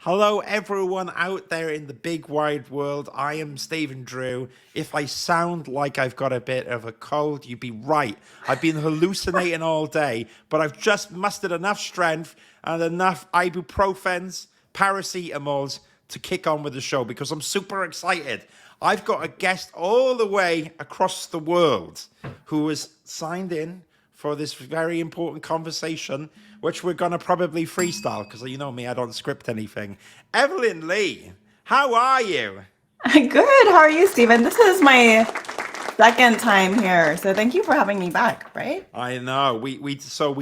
Hello, everyone out there in the big wide world. I am Stephen Drew. If I sound like I've got a bit of a cold, you'd be right. I've been hallucinating all day, but I've just mustered enough strength and enough ibuprofens, paracetamols to kick on with the show because I'm super excited. I've got a guest all the way across the world who has signed in for this very important conversation, which we're going to probably freestyle because you know me, I don't script anything. Evelyn Lee, how are you? Good. How are you, Stephen? This is my second time here, so thank you for having me back, right? I know we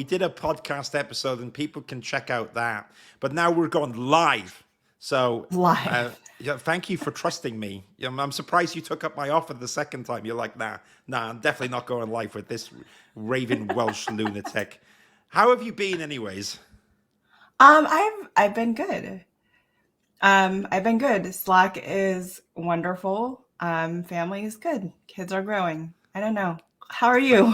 did a podcast episode and people can check out that, but now we're going live. So Live. yeah, thank you for trusting me. I'm surprised you took up my offer the second time. You're like, nah, I'm definitely not going live with this raving Welsh lunatic. How have you been, anyways? I've been good. I've been good. Slack is wonderful. Family is good. Kids are growing. I don't know. How are you?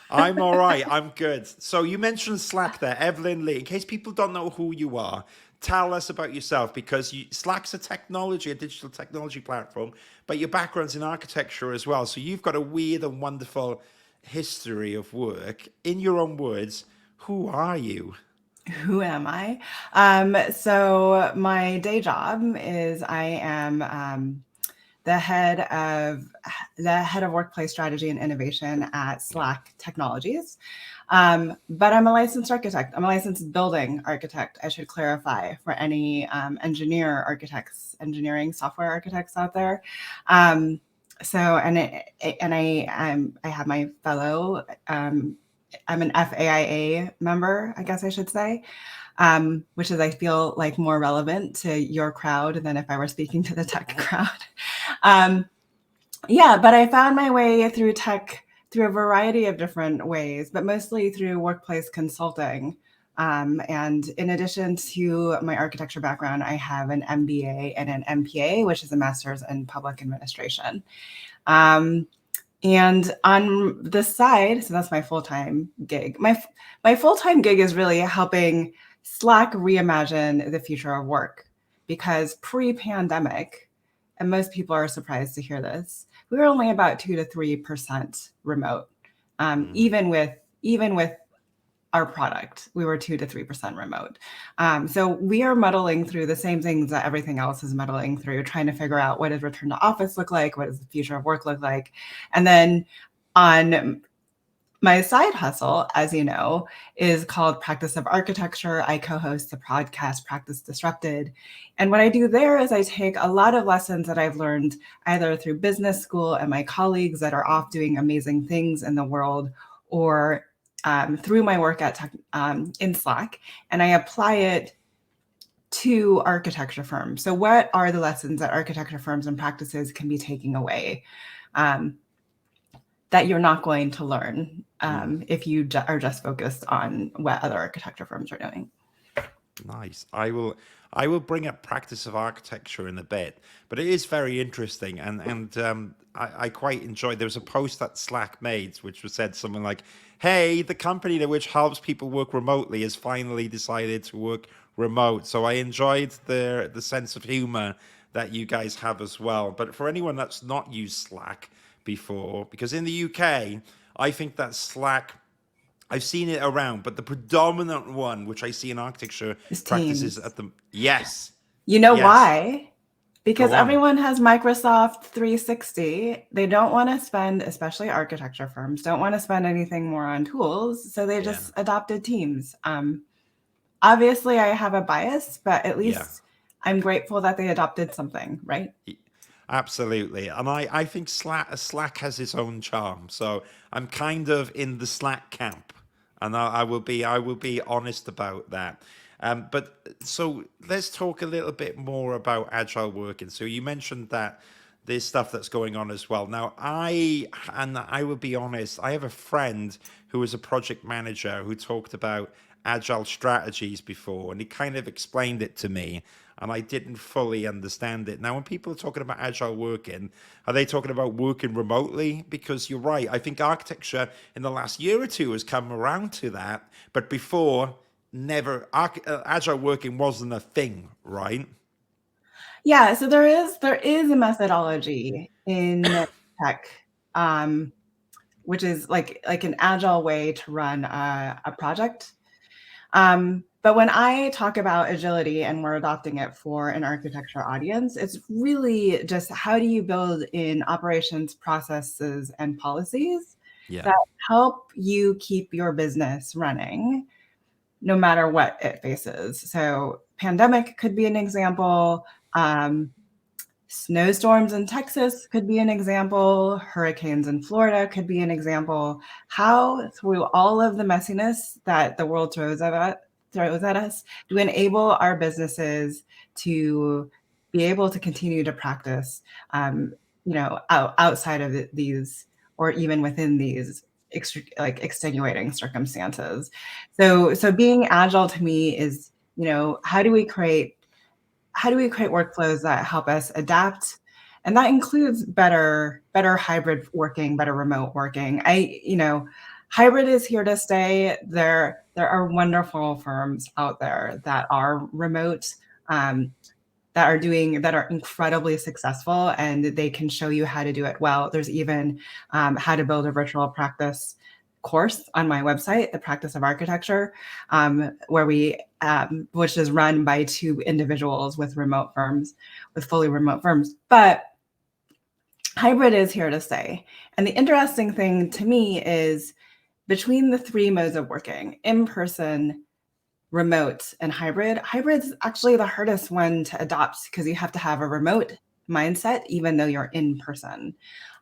I'm all right. I'm good. So you mentioned Slack there, Evelyn Lee. In case people don't know who you are, tell us about yourself because Slack's a technology, a digital technology platform, but your background's in architecture as well. So you've got a weird and wonderful history of work. In your own words, who are you? Who am I? So my day job is I am the head of workplace strategy and innovation at Slack Technologies. But I'm a licensed architect. I'm a licensed building architect. I should clarify for any engineering software architects out there. Um, I have my fellow. I'm an FAIA member, I guess I should say, which is I feel like more relevant to your crowd than if I were speaking to the tech crowd. Um, yeah, but I found my way through tech through a variety of different ways, but mostly through workplace consulting. And in addition to my architecture background, I have an MBA and an MPA, which is a master's in public administration. Um, and on the side, so that's my full-time gig. My full-time gig is really helping Slack reimagine the future of work because pre-pandemic, and most people are surprised to hear this, we were only about 2 to 3% remote. Mm. Even with our product, we were 2 to 3% remote. So we are muddling through the same things that everything else is muddling through, trying to figure out what does return to office look like, what does the future of work look like, and then on my side hustle, as you know, is called Practice of Architecture. I co-host the podcast Practice Disrupted. And what I do there is I take a lot of lessons that I've learned either through business school and my colleagues that are off doing amazing things in the world, or through my work at in Slack, and I apply it to architecture firms. So what are the lessons that architecture firms and practices can be taking away um, that you're not going to learn Mm. if you are just focused on what other architecture firms are doing? Nice. I will bring up practice of architecture in a bit, but it is very interesting, and I quite enjoyed. There was a post that Slack made, which was said something like, "Hey, the company that which helps people work remotely has finally decided to work remote." So I enjoyed the sense of humor that you guys have as well. But for anyone that's not used Slack before, because in the UK, I think that Slack I've seen it around, but the predominant one, which I see in architecture Is practices Teams. at the yes, You know yes, why? Because go on. everyone has Microsoft 360. They don't want to spend, especially architecture firms, don't want to spend anything more on tools. So they Yeah, just adopted Teams. Obviously, I have a bias, but at yeah, least I'm grateful that they adopted something, right? absolutely. And I think Slack has its own charm. So I'm kind of in the Slack camp, and I will be honest about that. But so let's talk a little bit more about agile working. So you mentioned that there's stuff that's going on as well. Now, I will be honest, I have a friend who was a project manager who talked about agile strategies before, and he kind of explained it to me, and I didn't fully understand it. Now, when people are talking about agile working, are they talking about working remotely? Because you're right, I think architecture in the last year or two has come around to that, but before, agile working wasn't a thing, right? Yeah, so there is a methodology in tech, which is like an agile way to run a project. But when I talk about agility and we're adopting it for an architecture audience, it's really just how do you build in operations, processes, and policies Yeah. that help you keep your business running no matter what it faces. So pandemic could be an example. Snowstorms in Texas could be an example. Hurricanes in Florida could be an example. How, through all of the messiness that the world throws at us, do we enable our businesses to be able to continue to practice, outside of these, or even within these extenuating circumstances? So being agile to me is, how do we create workflows that help us adapt? And that includes better hybrid working, better remote working. Hybrid is here to stay. There are wonderful firms out there that are remote, that are incredibly successful, and they can show you how to do it well. There's even how to build a virtual practice course on my website, The Practice of Architecture, which is run by two individuals with fully remote firms. But hybrid is here to stay. And the interesting thing to me is between the three modes of working, in-person, remote, and hybrid's actually the hardest one to adopt because you have to have a remote mindset, even though you're in person.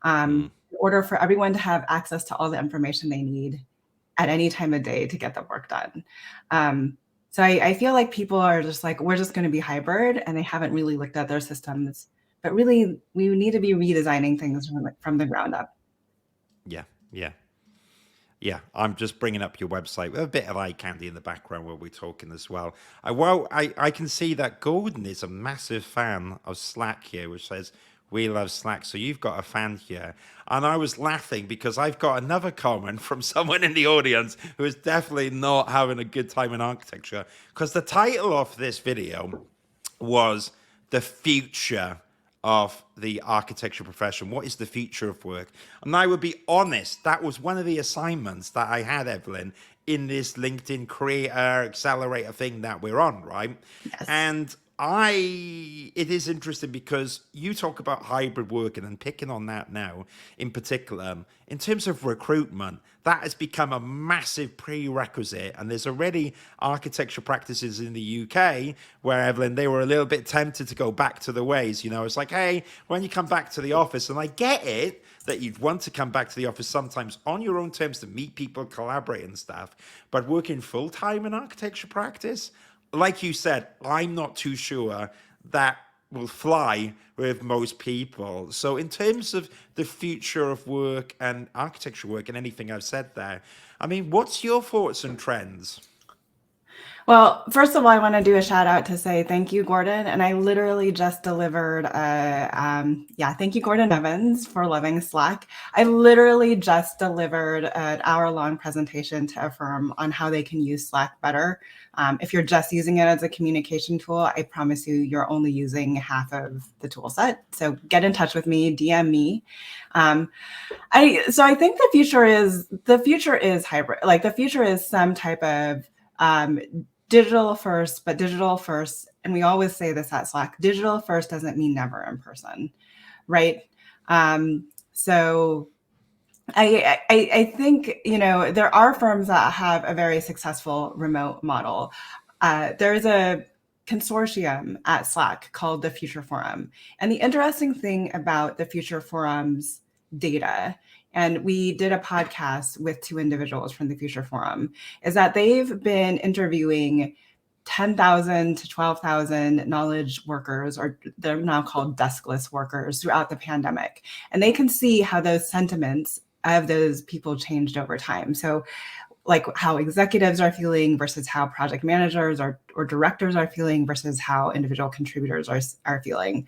In order for everyone to have access to all the information they need at any time of day to get the work done. So I feel like people are just like, we're just going to be hybrid, and they haven't really looked at their systems. But really, we need to be redesigning things from the ground up. Yeah, yeah. Yeah, I'm just bringing up your website with a bit of eye candy in the background while we're talking as well. I can see that Gordon is a massive fan of Slack here, which says, we love Slack. So you've got a fan here. And I was laughing because I've got another comment from someone in the audience who is definitely not having a good time in architecture. Because the title of this video was The Future of the architecture profession. What is the future of work? And I would be honest, that was one of the assignments that I had, Evelyn, in this LinkedIn Career Accelerator thing that we're on, right? Yes. And it is interesting because you talk about hybrid working, and picking on that now in particular, in terms of recruitment, that has become a massive prerequisite. And there's already architecture practices in the UK where, Evelyn, they were a little bit tempted to go back to the ways, it's like, hey, when you come back to the office, and I get it that you'd want to come back to the office sometimes on your own terms to meet people, collaborate and stuff, but working full time in architecture practice, like you said, I'm not too sure that will fly with most people. So in terms of the future of work and architecture work and anything I've said there, I mean, what's your thoughts and trends? Well, first of all, I want to do a shout out to say thank you, Gordon. And I literally just delivered thank you, Gordon Evans, for loving Slack. I literally just delivered an hour-long presentation to a firm on how they can use Slack better. If you're just using it as a communication tool, I promise you, you're only using half of the tool set. So get in touch with me, DM me. I think the future is hybrid. Like the future is some type of digital first, and we always say this at Slack, digital first doesn't mean never in person, right? So I think, there are firms that have a very successful remote model. There's a consortium at Slack called the Future Forum. And the interesting thing about the Future Forum's data, and we did a podcast with two individuals from the Future Forum, is that they've been interviewing 10,000 to 12,000 knowledge workers, or they're now called deskless workers, throughout the pandemic. And they can see how those sentiments of those people changed over time. So like how executives are feeling versus how project managers or directors are feeling versus how individual contributors are feeling.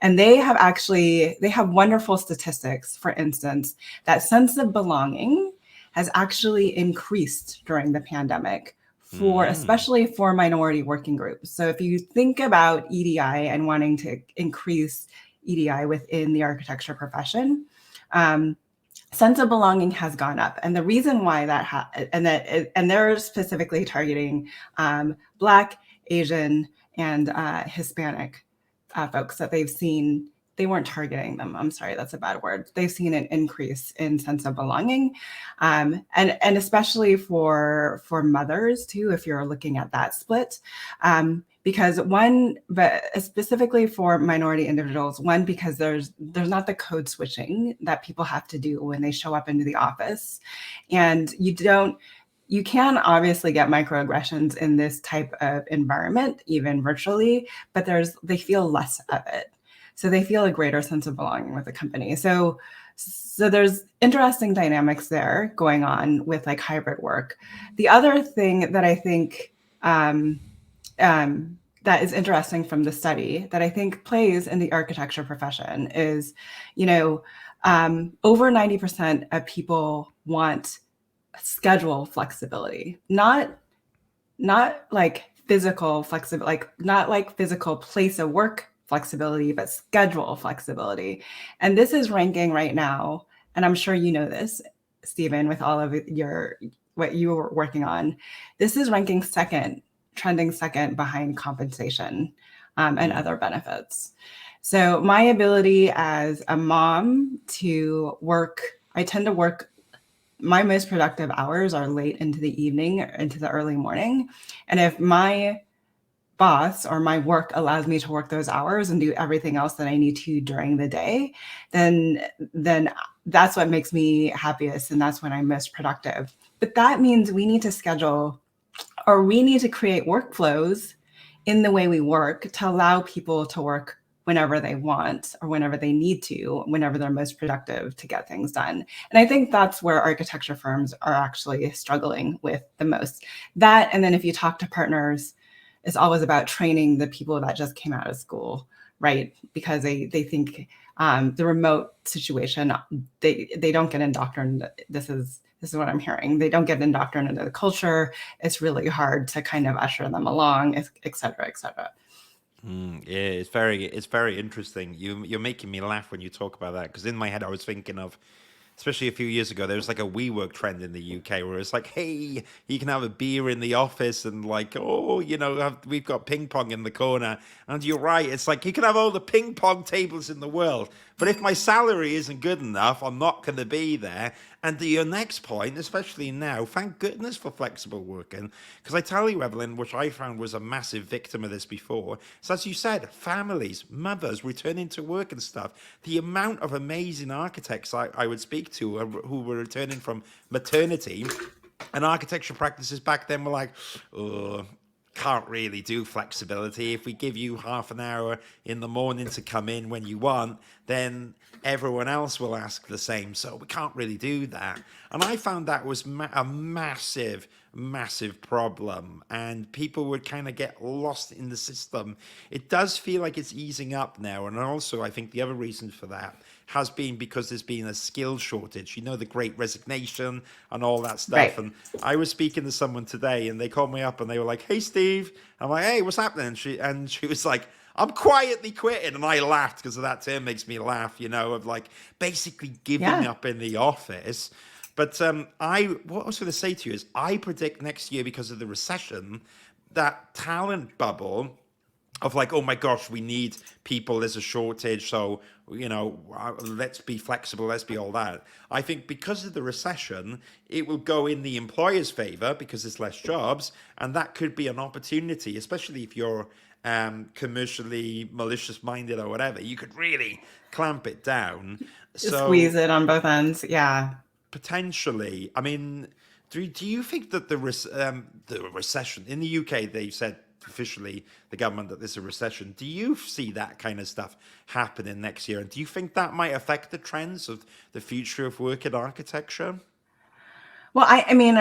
And they have wonderful statistics, for instance, that sense of belonging has actually increased during the pandemic for especially for minority working groups. So if you think about EDI and wanting to increase EDI within the architecture profession, sense of belonging has gone up, and the reason why and they're specifically targeting Black, Asian, and Hispanic folks that they've seen. They weren't targeting them. I'm sorry, that's a bad word. They've seen an increase in sense of belonging, and especially for mothers too. If you're looking at that split, because but specifically for minority individuals, because there's not the code switching that people have to do when they show up into the office, and you can obviously get microaggressions in this type of environment, even virtually, but they feel less of it. So they feel a greater sense of belonging with the company. So there's interesting dynamics there going on with like hybrid work. The other thing that I think that is interesting from the study that I think plays in the architecture profession is, over 90% of people want schedule flexibility, not like physical flexibility, like not like physical place of work flexibility, but schedule flexibility. And this is ranking right now, and I'm sure you know this, Stephen, with all of what you were working on. This is ranking trending second behind compensation and other benefits. So my ability as a mom to work, I tend to work, my most productive hours are late into the evening or into the early morning. And if my boss or my work allows me to work those hours and do everything else that I need to during the day, then that's what makes me happiest, and that's when I'm most productive. But that means we need to schedule, or we need to create workflows in the way we work to allow people to work whenever they want or whenever they need to, whenever they're most productive to get things done. And I think that's where architecture firms are actually struggling with the most. That, and then if you talk to partners, it's always about training the people that just came out of school, right? Because they think the remote situation, they don't get indoctrinated. This is what I'm hearing. They don't get indoctrinated into the culture. It's really hard to kind of usher them along, et cetera, et cetera. Yeah, it's very interesting. You're making me laugh when you talk about that, because in my head I was thinking of, especially a few years ago, there was like a WeWork trend in the UK where it's like, hey, you can have a beer in the office and like, oh, we've got ping pong in the corner. And you're right, it's like you can have all the ping pong tables in the world, but if my salary isn't good enough, I'm not going to be there. And to your next point, especially now, thank goodness for flexible working. Because I tell you, Evelyn, which I found was a massive victim of this before, so as you said, families, mothers returning to work and stuff. The amount of amazing architects I would speak to who were returning from maternity, and architecture practices back then were like, oh, can't really do flexibility. If we give you half an hour in the morning to come in when you want, then everyone else will ask the same. So we can't really do that. And I found that was a massive, massive problem. And people would kind of get lost in the system. It does feel like it's easing up now. And also, I think the other reason for that has been because there's been a skill shortage, the great resignation and all that stuff. Right. And I was speaking to someone today and they called me up and they were like, hey, Steve. I'm like, hey, what's happening? And she was like, I'm quietly quitting. And I laughed because of that term makes me laugh, of like basically giving up in the office. But what I was going to say to you is I predict next year, because of the recession, that talent bubble of like, oh my gosh, we need people, there's a shortage, so let's be flexible, let's be all that. I think because of the recession, it will go in the employer's favor because there's less jobs, and that could be an opportunity, especially if you're commercially malicious minded or whatever. You could really clamp it down. Squeeze it on both ends. Yeah. Potentially, I mean, do you think that the recession in the UK, they've said officially, the government, that there's a recession. Do you see that kind of stuff happening next year? And do you think that might affect the trends of the future of work in architecture? Well, I mean,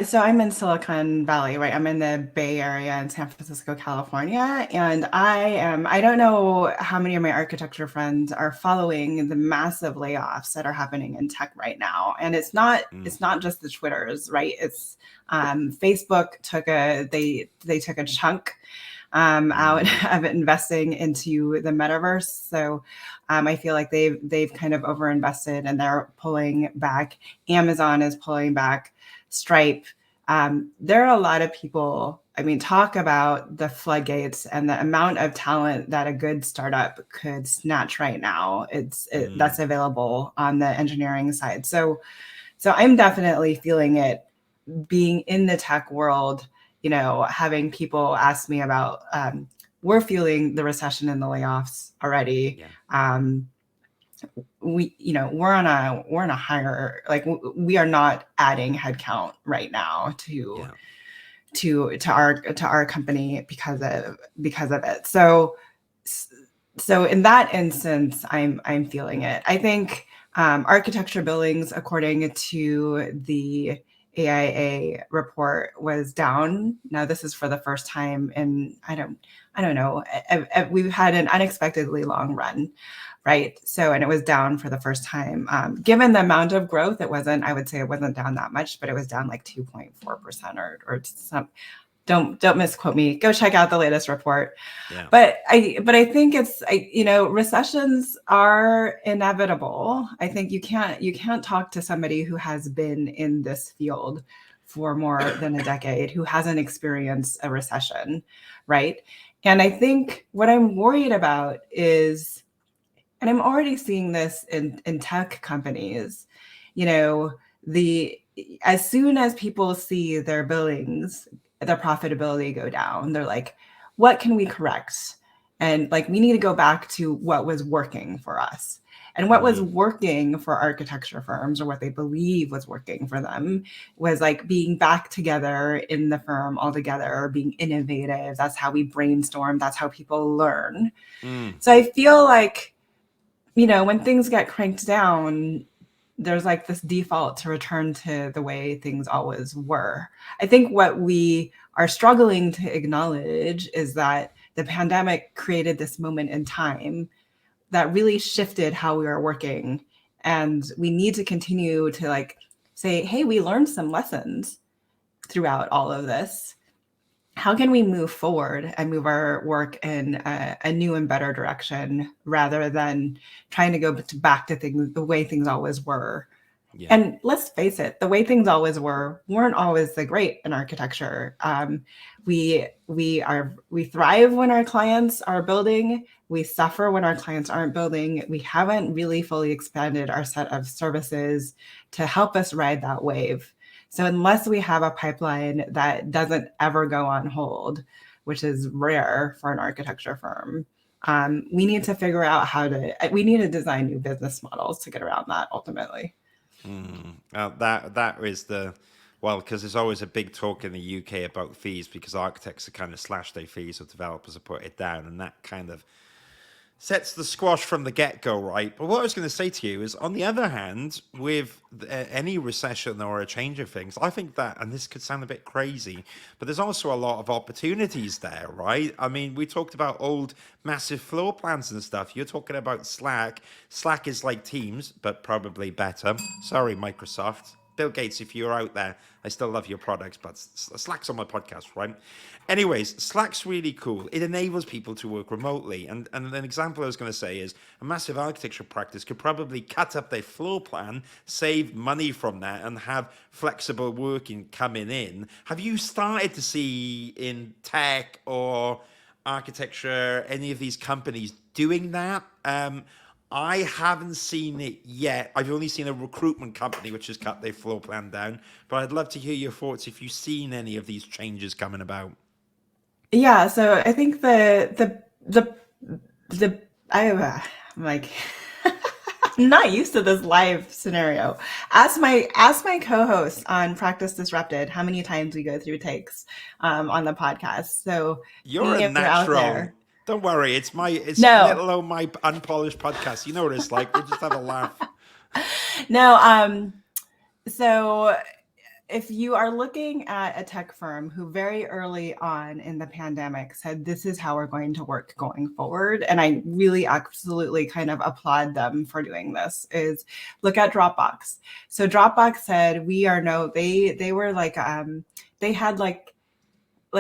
so I'm in Silicon Valley, right? I'm in the Bay Area in San Francisco, California, and I don't know how many of my architecture friends are following the massive layoffs that are happening in tech right now. And Mm, it's not just the Twitters, right? It's Facebook they took a chunk out mm, of investing into the metaverse. So I feel like they've kind of overinvested and they're pulling back. Amazon is pulling back. Stripe. There are a lot of people. I mean, talk about the floodgates and the amount of talent that a good startup could snatch right now. mm, That's available on the engineering side. So I'm definitely feeling it being in the tech world, having people ask me about, we're feeling the recession and the layoffs already. yeah, We're on a higher, like we are not adding headcount right now yeah, to our company because of it. So in that instance, I'm feeling it. I think architecture billings, according to the AIA report, was down. Now this is for the first time in I don't know. We've had an unexpectedly long run, right? So and it was down for the first time. Given the amount of growth, I would say it wasn't down that much, but it was down like 2.4% or some. Don't misquote me. Go check out the latest report. yeah. But I think recessions are inevitable. I think you can't talk to somebody who has been in this field for more than a decade who hasn't experienced a recession, right? And I think what I'm worried about is, and I'm already seeing this in tech companies, you know, the as soon as people see their billings, their profitability go down, they're like, what can we correct? And like we need to go back to what was working for us. And what was Mm, working for architecture firms, or what they believe was working for them, was like being back together in the firm all together, being innovative. That's how we brainstorm. That's how people learn. mm, So I feel like, when things get cranked down, there's like this default to return to the way things always were. I think what we are struggling to acknowledge is that the pandemic created this moment in time that really shifted how we are working. And we need to continue to like say, hey, we learned some lessons throughout all of this. How can we move forward and move our work in a new and better direction rather than trying to go back to things the way things always were? yeah. And let's face it, the way things always weren't always the great in architecture. We thrive when our clients are building. We suffer when our clients aren't building. We haven't really fully expanded our set of services to help us ride that wave. So unless we have a pipeline that doesn't ever go on hold, which is rare for an architecture firm, we need to figure out we need to design new business models to get around that ultimately. Mm. That is well, because there's always a big talk in the UK about fees because architects are kind of slash their fees or developers have put it down, and that kind of sets the squash from the get go, right? But what I was going to say to you is, on the other hand, with any recession or a change of things, I think that, and this could sound a bit crazy, but there's also a lot of opportunities there, right? I mean, we talked about old massive floor plans and stuff. You're talking about Slack. Slack is like Teams, but probably better. Sorry, Microsoft. Bill Gates, if you're out there, I still love your products, but Slack's on my podcast, right? Anyways, Slack's really cool. It enables people to work remotely. And an example I was going to say is a massive architecture practice could probably cut up their floor plan, save money from that, and have flexible working coming in. Have you started to see in tech or architecture any of these companies doing that? I haven't seen it yet. I've only seen a recruitment company which has cut their floor plan down. But I'd love to hear your thoughts if you've seen any of these changes coming about. Yeah, so I think the I'm like I'm not used to this live scenario. Ask my co-host on Practice Disrupted how many times we go through takes on the podcast. So You're a if you're out natural. there, Don't worry. It's no, little old my unpolished podcast. You know what it's like. We just have a laugh. no. So if you are looking at a tech firm who very early on in the pandemic said, this is how we're going to work going forward, and I really absolutely kind of applaud them for doing this, is look at Dropbox. So Dropbox said, they were like, they had like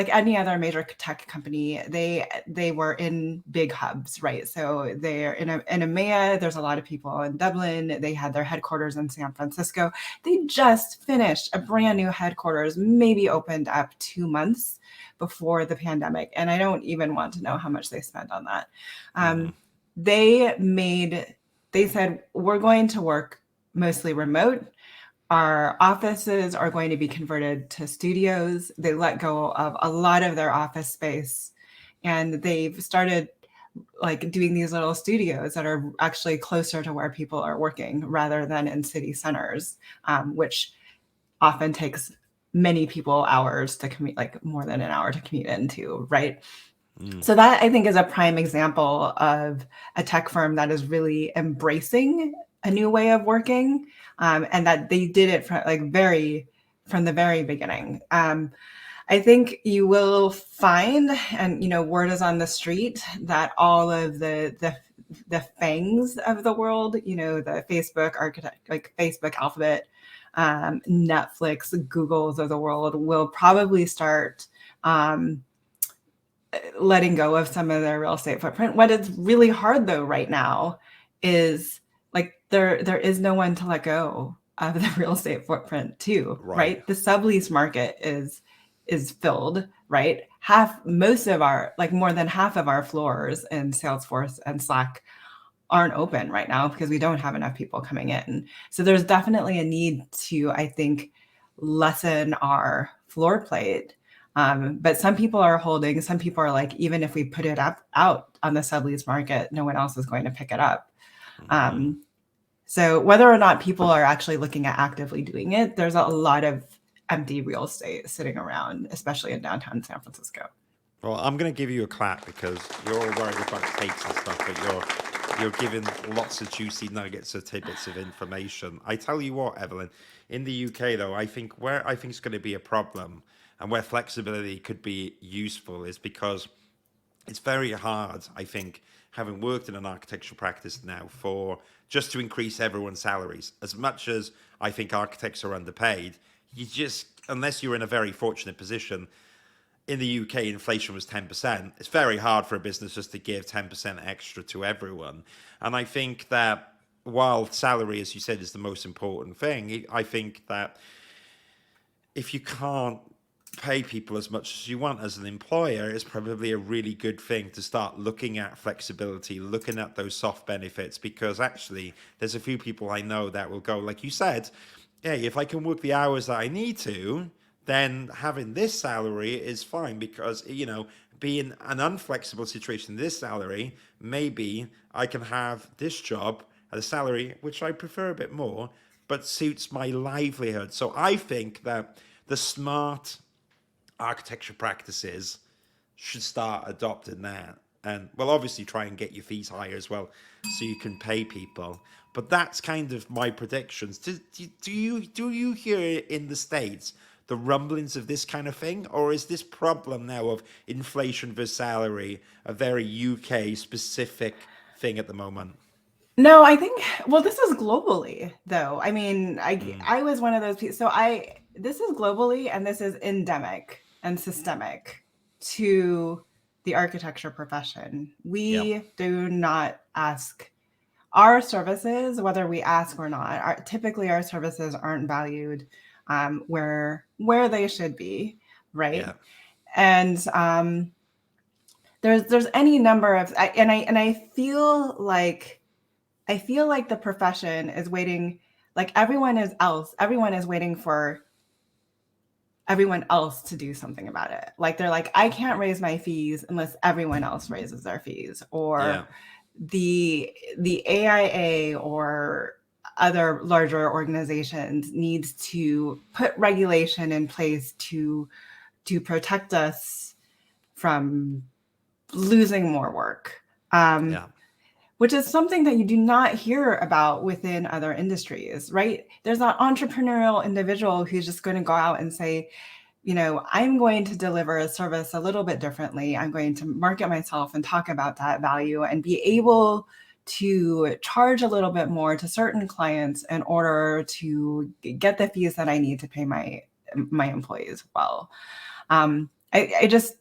any other major tech company, they were in big hubs, right? So they're in EMEA, there's a lot of people in Dublin. They had their headquarters in San Francisco. They just finished a brand new headquarters, maybe opened up 2 months before the pandemic. And I don't even want to know how much they spent on that. They said, we're going to work mostly remote. Our offices are going to be converted to studios. They let go of a lot of their office space, and they've started like doing these little studios that are actually closer to where people are working rather than in city centers, which often takes many people hours to commute, like more than an hour to commute into, right? So that, I think, is a prime example of a tech firm that is really embracing a new way of working, and that they did it from the very beginning. I think you will find, and word is on the street, that all of the fangs of the world, the Facebook architect, like Facebook, Alphabet, Netflix, Googles of the world, will probably start letting go of some of their real estate footprint. What is really hard though right now is like there is no one to let go of the real estate footprint to, right? The sublease market is filled, right? More than half of our floors in Salesforce and Slack aren't open right now because we don't have enough people coming in. So there's definitely a need to, I think, lessen our floor plate. But some people are like, even if we put it out on the sublease market, no one else is going to pick it up. So whether or not people are actually looking at actively doing it, there's a lot of empty real estate sitting around, especially in downtown San Francisco. Well, I'm going to give you a clap because you're all worried about takes and stuff, but you're giving lots of juicy nuggets of tidbits of information. I tell you what, Evelyn, in the UK though, I think it's going to be a problem and where flexibility could be useful is because it's very hard, I think, having worked in an architectural practice now, for just to increase everyone's salaries. As much as I think architects are underpaid, unless you're in a very fortunate position, in the UK, inflation was 10%. It's very hard for a business just to give 10% extra to everyone. And I think that while salary, as you said, is the most important thing, I think that if you can't pay people as much as you want as an employer, it's probably a really good thing to start looking at flexibility, looking at those soft benefits, because actually there's a few people I know that will go, like you said, hey, if I can work the hours that I need to, then having this salary is fine, because, being an unflexible situation, this salary, maybe I can have this job at a salary which I prefer a bit more, but suits my livelihood. So I think that the smart architecture practices should start adopting that. And well, obviously try and get your fees higher as well so you can pay people. But that's kind of my predictions. Do you hear in the States the rumblings of this kind of thing? Or is this problem now of inflation versus salary a very UK specific thing at the moment? No, I think, well, this is globally though. I mean, I was one of those people. This is globally, and this is endemic and systemic to the architecture profession. We do not ask our services, whether we ask or not. Typically our services aren't valued where they should be, right? Yeah. And there's any number of, and I feel like the profession is waiting, like everyone is waiting for everyone else to do something about it. Like they're like, I can't raise my fees unless everyone else raises their fees, or the AIA or other larger organizations needs to put regulation in place to protect us from losing more work. which is something that you do not hear about within other industries, right? There's that entrepreneurial individual who's just going to go out and say, I'm going to deliver a service a little bit differently. I'm going to market myself and talk about that value and be able to charge a little bit more to certain clients in order to get the fees that I need to pay my employees well. I just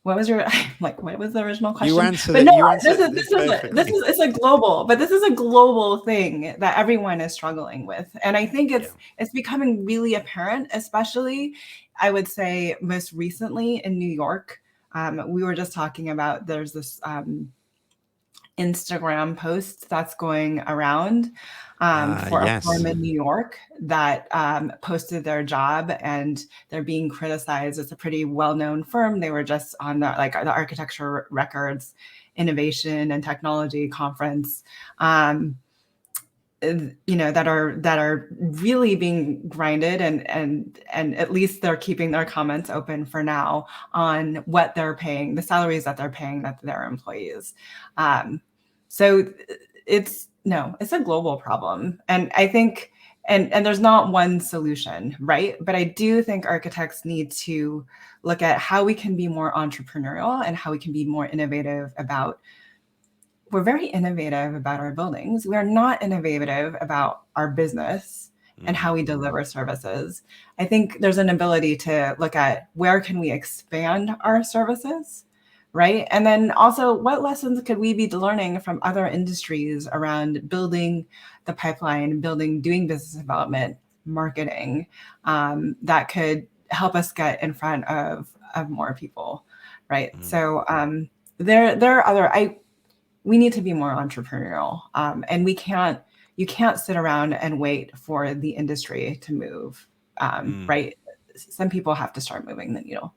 what was your what was the original You question? answered But it. no, You this answered is it this is this perfectly. is it's a global, but this is a global thing that everyone is struggling with, and I think Yeah. it's becoming really apparent, especially I would say most recently in New York. We were just talking about there's this Instagram post that's going around for a Yes. firm in New York that posted their job, and they're being criticized. It's a pretty well-known firm. They were just on the Architecture Records Innovation and Technology Conference. That are really being grinded, and at least they're keeping their comments open for now on what they're paying, the salaries that they're paying that their employees. So it's a global problem, and I think and there's not one solution, right? But I do think architects need to look at how we can be more entrepreneurial and how we can be more innovative about. We're very innovative about our buildings. We are not innovative about our business and how we deliver services. I think there's an ability to look at where can we expand our services, right? And then also what lessons could we be learning from other industries around building the pipeline, doing business development, marketing, that could help us get in front of more people, right? So there are we need to be more entrepreneurial, and you can't sit around and wait for the industry to move, right? Some people have to start moving the needle.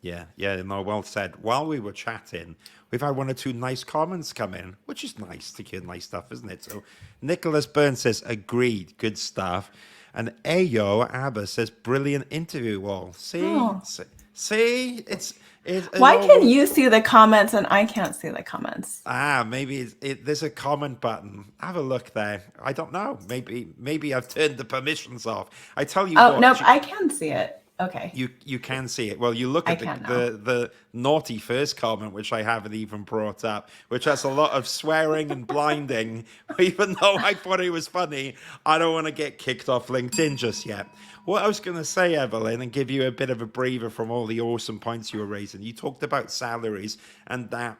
Yeah, yeah, no, well said. While we were chatting, we've had one or two nice comments come in, which is nice to hear nice stuff, isn't it? So Nicholas Burns says, agreed, good stuff. And Ayo Abba says, brilliant interview, all. Oh, See, it why all can works. you see the comments and I can't see the comments? Maybe there's a comment button. Have a look there. I don't know. Maybe I've turned the permissions off. I tell you Oh, nope, what, I can see it. Okay, you can see it. Well, you look I at can now. the naughty first comment, which I haven't even brought up, which has a lot of swearing and blinding. Even though I thought it was funny, I don't want to get kicked off LinkedIn just yet. What I was going to say, Evelyn, and give you a bit of a breather from all the awesome points you were raising. You talked about salaries and that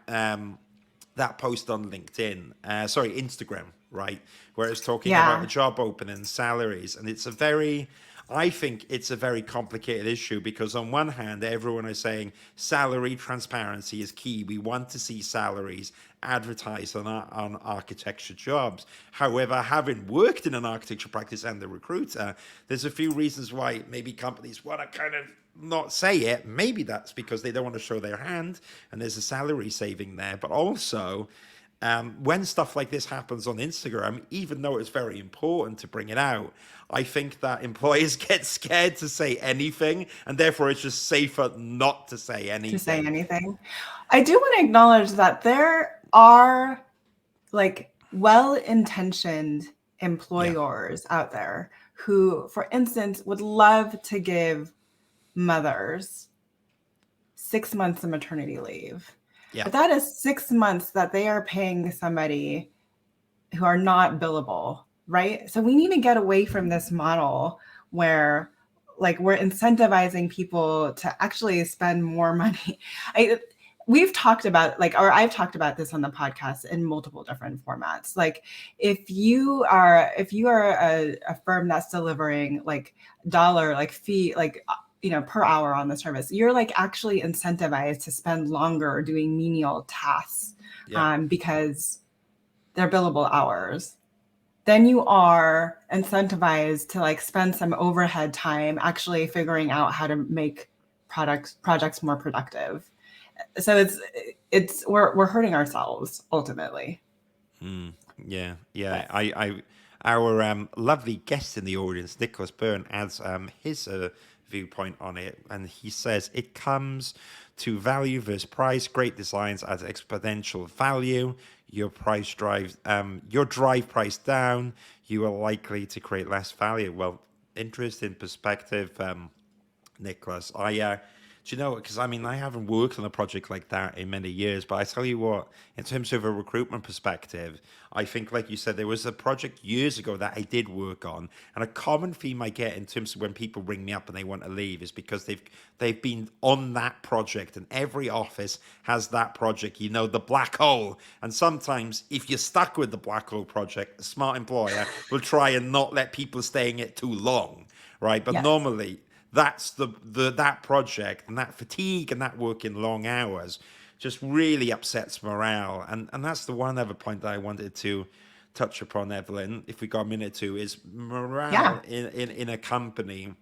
post on LinkedIn, sorry, Instagram, right? Where it's talking about a Yeah, job opening and salaries. And I think it's a very complicated issue because on one hand, everyone is saying salary transparency is key. We want to see salaries advertised on architecture jobs. However, having worked in an architecture practice and the recruiter, there's a few reasons why maybe companies want to kind of not say it. Maybe that's because they don't want to show their hand and there's a salary saving there. But also, when stuff like this happens on Instagram, even though it's very important to bring it out, I think that employers get scared to say anything, and therefore it's just safer not to say to say anything. anything. I do want to acknowledge that there are like well-intentioned Yeah, employers out there who, for instance, would love to give mothers 6 months of maternity leave. yeah, But that is 6 months that they are paying somebody who are not billable, right? So we need to get away from this model where we're incentivizing people to actually spend more money. I, we've talked about or I've talked about this on the podcast in multiple different formats. Like if you are a firm that's delivering dollar fee per hour on the service, you're actually incentivized to spend longer doing menial tasks, yeah. because they're billable hours. Then you are incentivized to spend some overhead time actually figuring out how to make projects more productive. So we're hurting ourselves ultimately. Yeah, yeah. But Our lovely guest in the audience, Nicholas Byrne, adds his viewpoint on it, and he says it comes to value versus price. Great designs add exponential value. Your drive price down, you are likely to create less value. Well, interesting perspective, Nicholas. Do you know, because I mean, I haven't worked on a project like that in many years, but I tell you what, in terms of a recruitment perspective, I think, like you said, there was a project years ago that I did work on, and a common theme I get in terms of when people ring me up and they want to leave is because they've been on that project, and every office has that project, you know, the black hole. And sometimes, if you're stuck with the black hole project, a smart employer will try and not let people stay in it too long, right? But Yes. normally that's the that project and that fatigue and that working long hours just really upsets morale. And that's the one other point that I wanted to touch upon, Evelyn, if we got a minute to, is Yeah. morale in a company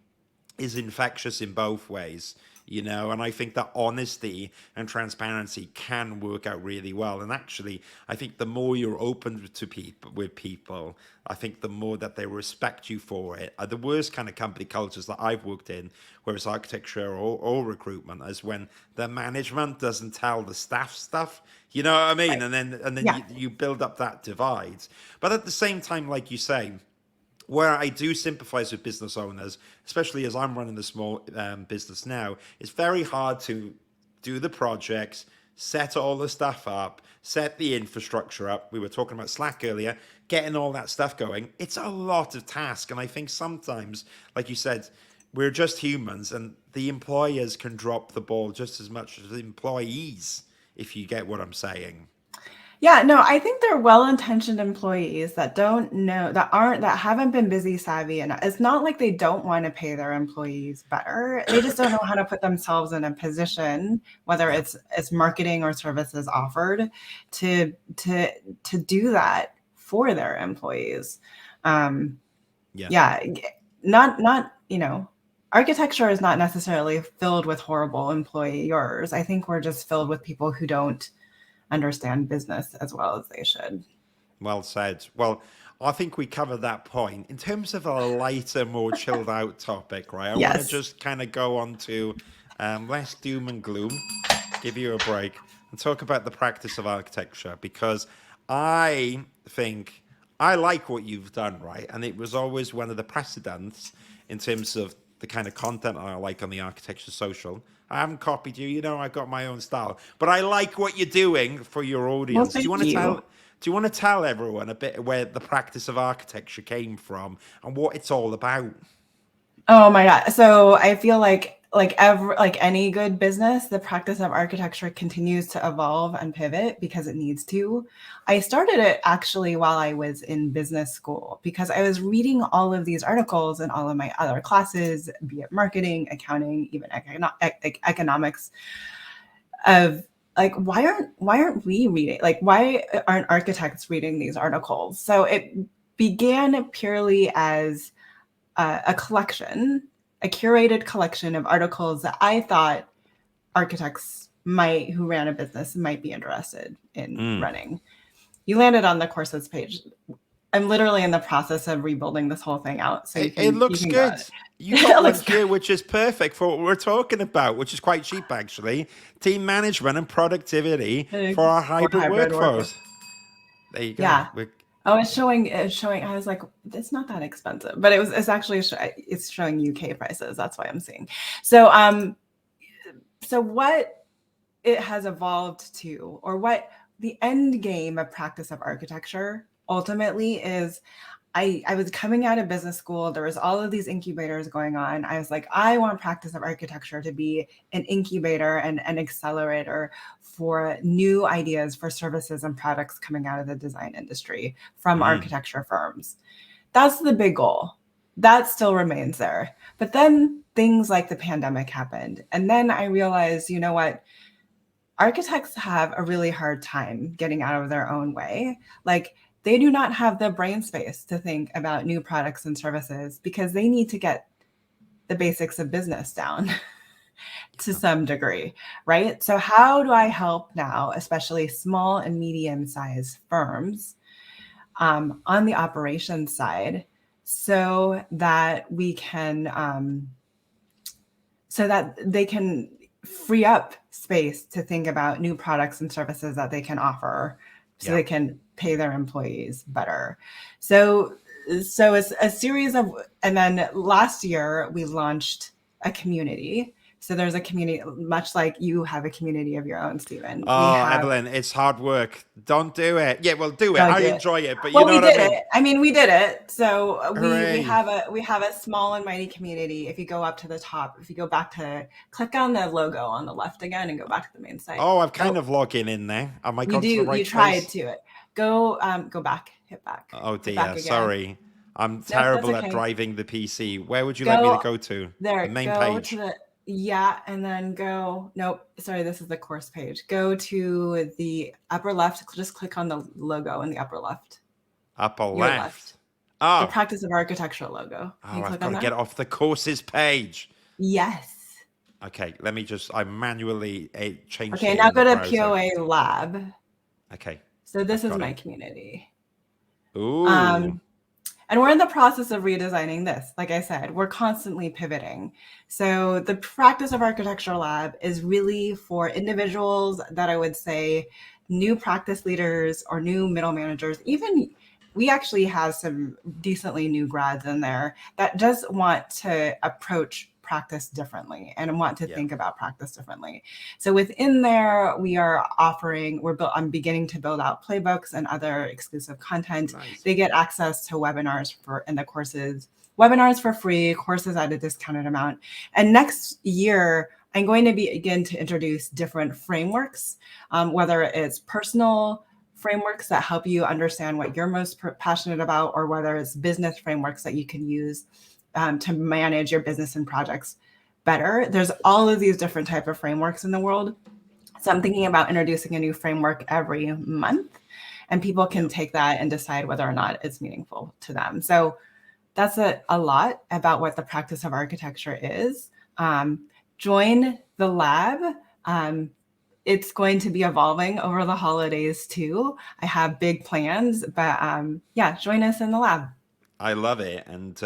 is infectious in both ways, you know. And I think that honesty and transparency can work out really well. And actually, I think the more you're open to people with people, I think the more that they respect you for it. The worst kind of company cultures that I've worked in, whether it's architecture or recruitment, is when the management doesn't tell the staff stuff. You know what I mean? Right. And then Yeah. you build up that divide. But at the same time, like you say, where I do sympathize with business owners, especially as I'm running a small business now, it's very hard to do the projects, set all the stuff up, set the infrastructure up. We were talking about Slack earlier, getting all that stuff going. It's a lot of task. And I think sometimes, like you said, we're just humans, and the employers can drop the ball just as much as the employees, if you get what I'm saying. Yeah, no, I think they're well-intentioned employees that don't know, that haven't been busy savvy enough. It's not like they don't want to pay their employees better. They just don't know how to put themselves in a position, whether Yeah. it's marketing or services offered, to do that for their employees. Um, Yeah. yeah, not, architecture is not necessarily filled with horrible employers. I think we're just filled with people who don't understand business as well as they should. Well said. Well, I think we covered that point. In terms of a lighter, more chilled out topic, right? I want to Yes. just kind of go on to less doom and gloom, give you a break, and talk about the practice of architecture, because I think I like what you've done, right? And it was always one of the precedents in terms of the kind of content I like on the architecture social. I haven't copied you, you know, I got my own style, but I like what you're doing for your Well, audience. Do you thank want to tell? you. Do you want to tell everyone a bit where the practice of architecture came from and what it's all about? Oh my God. So I feel like any good business, the practice of architecture continues to evolve and pivot because it needs to. I started it actually while I was in business school because I was reading all of these articles in all of my other classes, be it marketing, accounting, even economics, of like why aren't we reading, like why aren't architects reading these articles? So it began purely as a collection, a curated collection of articles that I thought architects might who ran a business might be interested in Mm. running. You landed on the courses page. I'm literally in the process of rebuilding this whole thing out, so It you looks can go. good. You got It one looks good. here which is perfect for what we're talking about, which is quite cheap actually. Team management and productivity for our For hybrid hybrid work. workforce. There you go. Yeah. Oh, it's showing. I was like, it's not that expensive, but it's actually it's showing UK prices. That's why I'm seeing. So so what it has evolved to, or what the end game of practice of architecture ultimately is. I was coming out of business school. There was all of these incubators going on. I was like, I want practice of architecture to be an incubator and an accelerator for new ideas for services and products coming out of the design industry from Mm. architecture firms. That's the big goal. That still remains there. But then things like the pandemic happened. And then I realized, you know what? Architects have a really hard time getting out of their own way. Like, they do not have the brain space to think about new products and services because they need to get the basics of business down to Yeah. some degree, right? So, how do I help now, especially small and medium sized firms, on the operations side, so that we can so that they can free up space to think about new products and services that they can offer so Yeah. they can pay their employees better. So it's a series of, and then last year we launched a community. So there's a community, much like you have a community of your own, Stephen. We Oh, have, Evelyn, it's hard work. Don't do it. Yeah, well, do it. don't I do it. enjoy it, but you Well, know we what I did mean? it. I mean, we did it. So Hooray. we have a small and mighty community. If you go up to the top, if you go back to click on the logo on the left again and go back to the main site. Oh, I've kind Go. of logging in there. Am I You gone to the do. You right tried place? to it. Go back. Oh Hit back dear, again. sorry. I'm Nope, that's terrible at okay. driving the PC. Where would you like me to Go go to? The there. main Go to page. the yeah, and then go. Nope. Sorry, this is the course page. Go to the upper left. Just click on the logo in the upper left. Upper Your left. left. The Oh, practice of architecture logo. Can oh, you I've click got on to that? get off the courses page. Yes. Okay, let me just, I manually changed Okay, it now in the go to browser. POA Lab. Okay, So this I've is got my it. community. Ooh, And we're in the process of redesigning this. Like I said, we're constantly pivoting. So the practice of architecture lab is really for individuals that I would say new practice leaders or new middle managers. Even we actually have some decently new grads in there that just want to approach practice differently and want to yeah, think about practice differently. So within there, we are offering, I'm beginning to build out playbooks and other exclusive content. nice. They get access to webinars in the courses, webinars for free, courses at a discounted amount. And next year, I'm going to begin to introduce different frameworks, whether it's personal frameworks that help you understand what you're most passionate about, or whether it's business frameworks that you can use to manage your business and projects better. There's all of these different type of frameworks in the world. So I'm thinking about introducing a new framework every month, and people Yeah, can take that and decide whether or not it's meaningful to them. So that's a lot about what the practice of architecture is. Join the lab. It's going to be evolving over the holidays too. I have big plans, but yeah, join us in the lab. I love it. And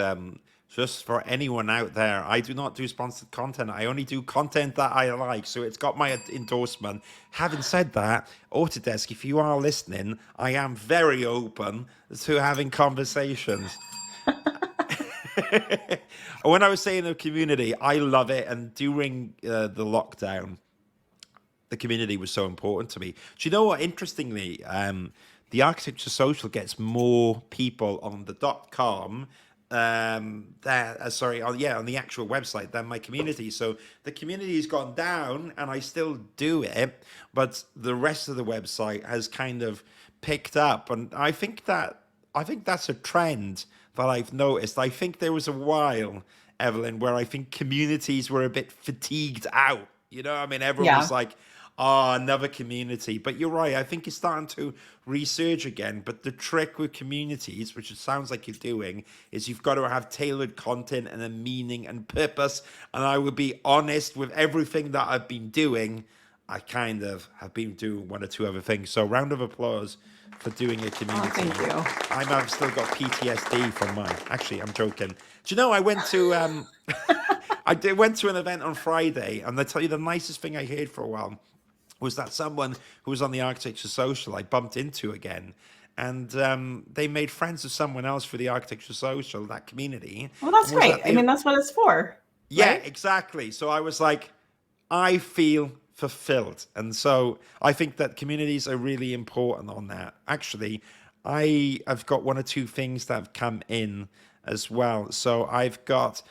just for anyone out there, I do not do sponsored content. I only do content that I like. So it's got my endorsement. Having said that, Autodesk, if you are listening, I am very open to having conversations. When I was saying the community, I love it. And during the lockdown, the community was so important to me. Do you know what? Interestingly, the Architecture Social gets more people on the .com sorry, on the actual website than my community. So the community has gone down, and I still do it, but the rest of the website has kind of picked up, and I think that's a trend that I've noticed. I think there was a while, Evelyn, where I think communities were a bit fatigued out. You know, I mean, everyone was Yeah. like, oh, another community. But you're right. I think it's starting to resurge again. But the trick with communities, which it sounds like you're doing, is you've got to have tailored content and a meaning and purpose. And I will be honest, with everything that I've been doing, I kind of have been doing one or two other things. So round of applause for doing a Oh, community. thank you. I've still got PTSD from mine. Actually, I'm joking. Do you know I went to went to an event on Friday, and I tell you the nicest thing I heard for a while was that someone who was on the Architecture Social I bumped into again, and they made friends with someone else for the Architecture Social, that community, Well, that's and was great. at I the mean, that's what it's for, yeah, right? exactly. So I was like, I feel fulfilled. And so I think that communities are really important on that. Actually, I've got one or two things that have come in as well. So I've got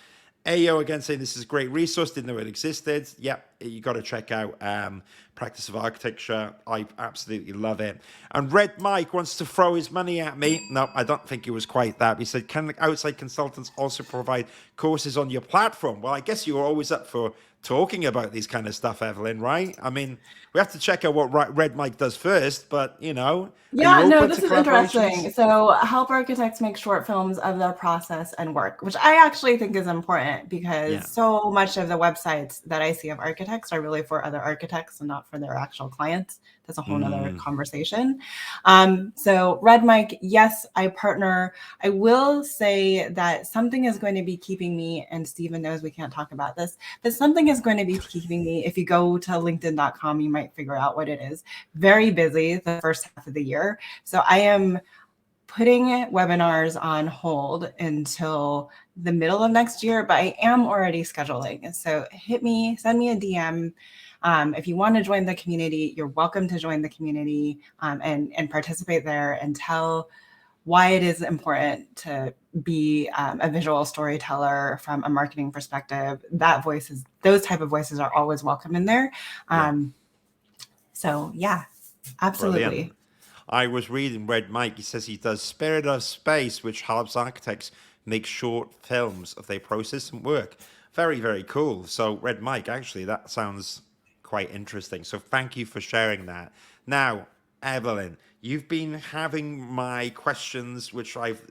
AO again saying this is a great resource, didn't know it existed. Yep, you got to check out Practice of Architecture. I absolutely love it. And Red Mike wants to throw his money at me. No, I don't think it was quite that. He said, can outside consultants also provide courses on your platform? Well, I guess you were always up for talking about these kind of stuff, Evelyn, right? I mean, We have to check out what Red Mike does first, but are you Yeah, no, open to this is collaborations? interesting. So, help architects make short films of their process and work, which I actually think is important because Yeah. so much of the websites that I see of architects are really for other architects and not for their actual clients. That's a whole nother Mm, conversation. So, Red Mike, yes, I partner. I will say that something is going to be keeping me, and Stephen knows we can't talk about this, but something is going to be keeping me. If you go to linkedin.com, you might figure out what it is. Very busy the first half of the year. So I am putting webinars on hold until the middle of next year, but I am already scheduling. So hit me, send me a DM. If you want to join the community, you're welcome to join the community and participate there and tell why it is important to be a visual storyteller from a marketing perspective. Those type of voices are always welcome in there. yeah. So yeah, Brilliant. absolutely. I was reading Red Mike. He says he does Spirit of Space, which helps architects make short films of their process and work. Very, very cool. So, Red Mike, actually, that sounds quite interesting. So, thank you for sharing that. Now, Evelyn, you've been having my questions, which I've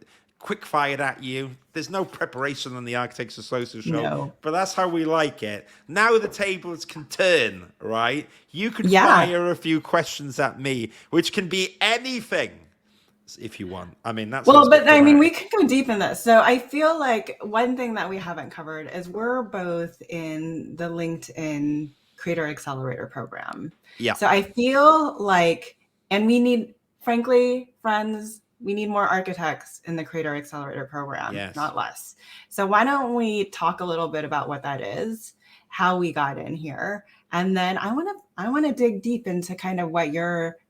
quick fired at you. There's no preparation on the Architects Association show, No. but that's how we like it. Now the tables can turn, right? You can Yeah. fire a few questions at me, which can be anything if you want. I mean, that sounds Well, a bit but I mean, we dramatic. can go deep in this. So I feel like one thing that we haven't covered is we're both in the LinkedIn Creator Accelerator program. Yeah. So I feel like, and we need, frankly, friends, we need more architects in the Creator Accelerator program, Yes. not less. So why don't we talk a little bit about what that is, how we got in here, and then I want to dig deep into kind of what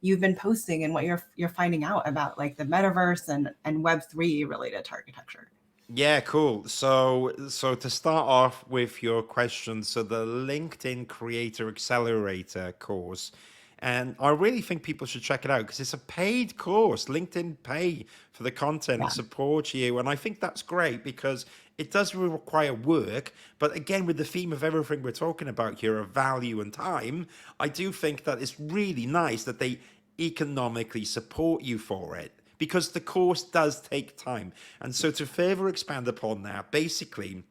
you've been posting and what you're finding out about like the metaverse and Web3 related to architecture. Yeah, cool. So to start off with your question, so the LinkedIn Creator Accelerator course, and I really think people should check it out because it's a paid course. LinkedIn pay for the content and Yeah. support you, and I think that's great because it does require work. But again, with the theme of everything we're talking about here of value and time, I do think that it's really nice that they economically support you for it because the course does take time. And so to further expand upon that, basically,